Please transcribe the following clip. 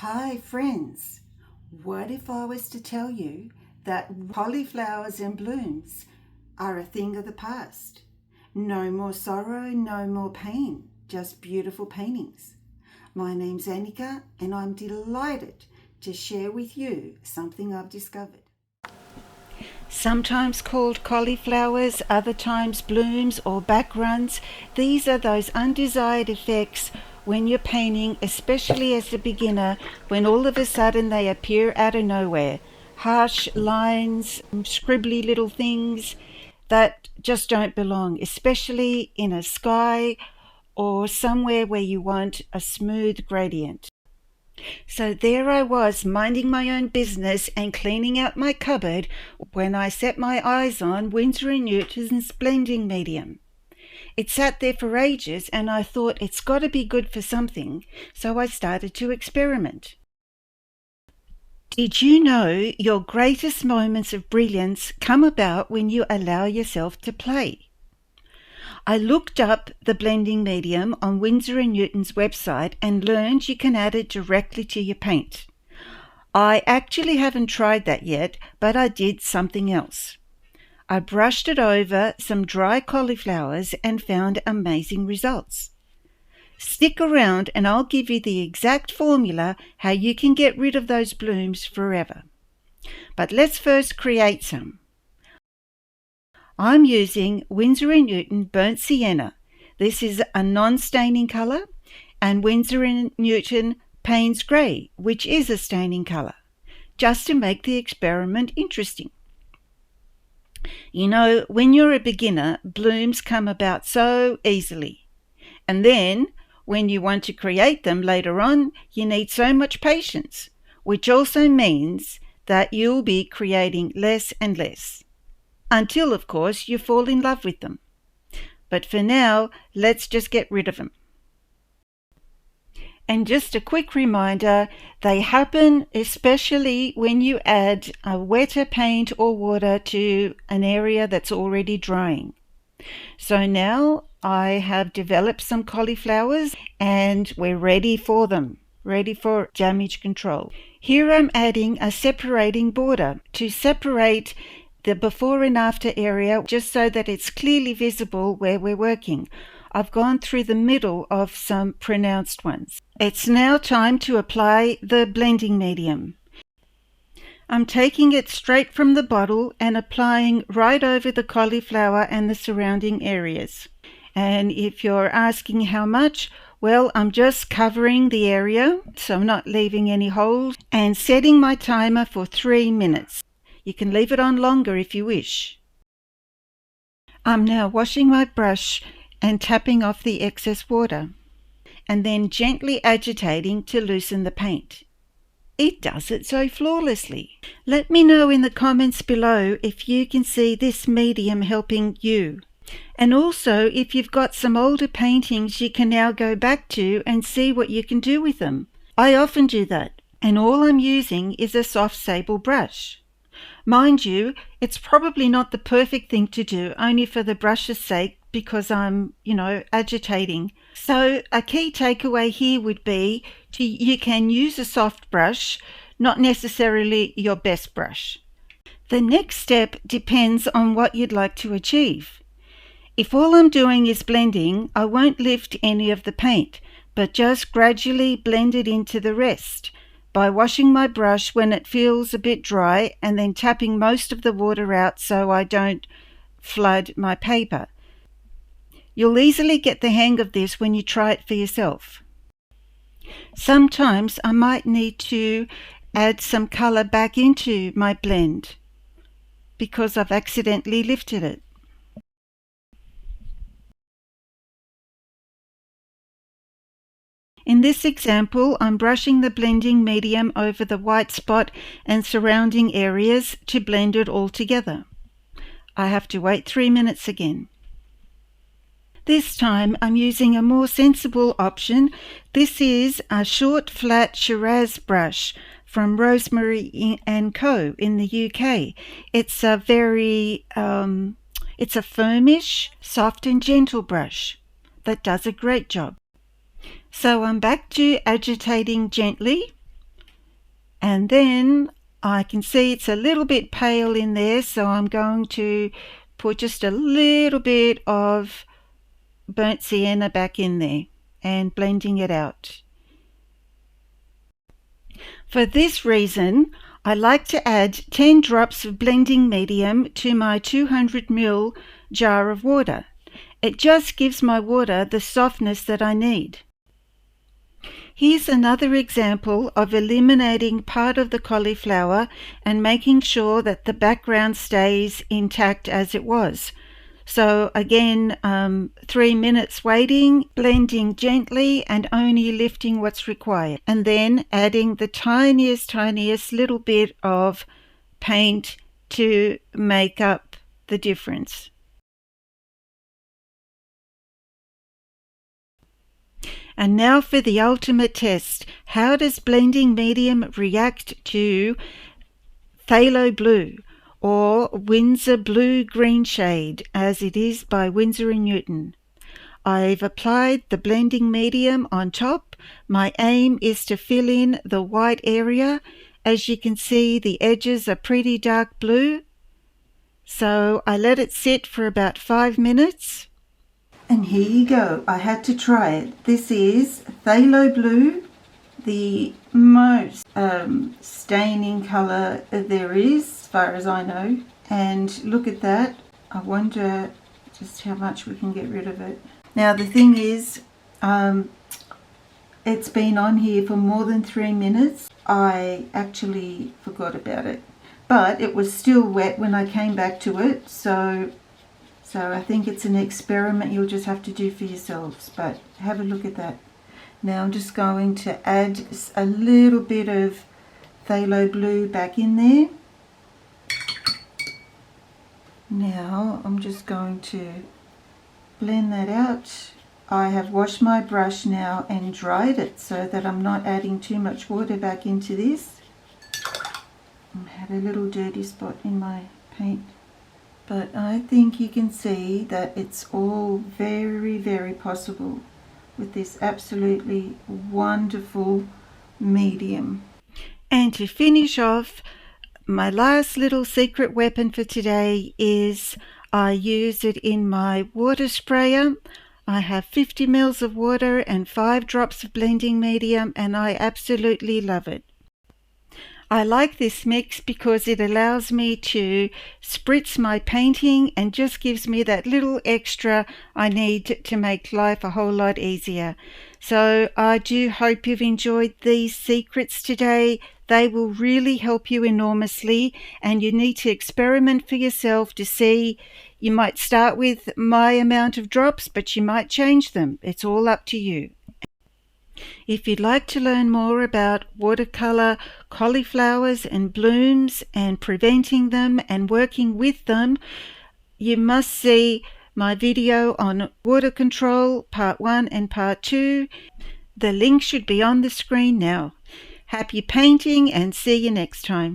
Hi friends, what if I was to tell you that cauliflowers and blooms are a thing of the past? No more sorrow, no more pain, just beautiful paintings. My name's Anica and I'm delighted to share with you something I've discovered. Sometimes called cauliflowers, other times blooms or backruns, these are those undesired effects when you're painting, especially as a beginner, when all of a sudden they appear out of nowhere. Harsh lines, scribbly little things that just don't belong, especially in a sky or somewhere where you want a smooth gradient. So there I was, minding my own business and cleaning out my cupboard when I set my eyes on Winsor Newton's blending medium. It sat there for ages and I thought it's got to be good for something, so I started to experiment. Did you know your greatest moments of brilliance come about when you allow yourself to play? I looked up the blending medium on Winsor Newton's website and learned you can add it directly to your paint. I actually haven't tried that yet, but I did something else. I brushed it over some dry cauliflowers and found amazing results. Stick around and I'll give you the exact formula how you can get rid of those blooms forever. But let's first create some. I'm using Winsor Newton Burnt Sienna. This is a non-staining colour, and Winsor Newton Payne's Grey, which is a staining colour, just to make the experiment interesting. You know, when you're a beginner, blooms come about so easily. And then, when you want to create them later on, you need so much patience, which also means that you'll be creating less and less. Until, of course, you fall in love with them. But for now, let's just get rid of them. And just a quick reminder, they happen especially when you add a wetter paint or water to an area that's already drying. So now I have developed some cauliflowers and we're ready for them, ready for damage control. Here I'm adding a separating border to separate the before and after area, just so that it's clearly visible where we're working. I've gone through the middle of some pronounced ones. It's now time to apply the blending medium. I'm taking it straight from the bottle and applying right over the cauliflower and the surrounding areas. And if you're asking how much, well, I'm just covering the area, so I'm not leaving any holes, and setting my timer for 3 minutes. You can leave it on longer if you wish. I'm now washing my brush and tapping off the excess water, and then gently agitating to loosen the paint. It does it so flawlessly. Let me know in the comments below if you can see this medium helping you. And also, if you've got some older paintings you can now go back to and see what you can do with them. I often do that, and all I'm using is a soft sable brush. Mind you, it's probably not the perfect thing to do, only for the brush's sake, because I'm, agitating. So a key takeaway here would be you can use a soft brush, not necessarily your best brush. The next step depends on what you'd like to achieve. If all I'm doing is blending, I won't lift any of the paint, but just gradually blend it into the rest by washing my brush when it feels a bit dry and then tapping most of the water out so I don't flood my paper. You'll easily get the hang of this when you try it for yourself. Sometimes I might need to add some colour back into my blend because I've accidentally lifted it. In this example, I'm brushing the blending medium over the white spot and surrounding areas to blend it all together. I have to wait 3 minutes again. This time I'm using a more sensible option. This is a short flat Shiraz brush from Rosemary & Co. in the UK. It's a very, it's a firmish, soft and gentle brush that does a great job. So I'm back to agitating gently And then I can see it's a little bit pale in there, so I'm going to put just a little bit of burnt sienna back in there and blending it out. For this reason, I like to add 10 drops of blending medium to my 200 ml jar of water. It just gives my water the softness that I need. Here's another example of eliminating part of the cauliflower and making sure that the background stays intact as it was. So again, 3 minutes waiting, blending gently and only lifting what's required, and then adding the tiniest little bit of paint to make up the difference. And now for the ultimate test. How does blending medium react to Pthalo Blue, or Winsor Blue Green shade, as it is by Winsor Newton? I've applied the blending medium on top. My aim is to fill in the white area. As you can see, the edges are pretty dark blue. So I let it sit for about 5 minutes. And here you go. I had to try it. This is Pthalo Blue, the most staining colour there is, as far as I know. And look at that. I wonder just how much we can get rid of it. Now the thing is, it's been on here for more than 3 minutes. I actually forgot about it, but it was still wet when I came back to it, so I think it's an experiment you'll just have to do for yourselves. But have a look at that. Now I'm just going to add a little bit of Pthalo Blue back in there. Now I'm just going to blend that out. I have washed my brush now and dried it so that I'm not adding too much water back into this. I had a little dirty spot in my paint. But I think you can see that it's all very possible with this absolutely wonderful medium. And to finish off, my last little secret weapon for today is I use it in my water sprayer. I have 50 ml of water and 5 drops of blending medium, and I absolutely love it. I like this mix because it allows me to spritz my painting and just gives me that little extra I need to make life a whole lot easier. So I do hope you've enjoyed these secrets today. They will really help you enormously, and you need to experiment for yourself to see. You might start with my amount of drops, but you might change them. It's all up to you. If you'd like to learn more about watercolor cauliflowers and blooms and preventing them and working with them, you must see my video on water control part 1 and part 2. The link should be on the screen now. Happy painting and see you next time.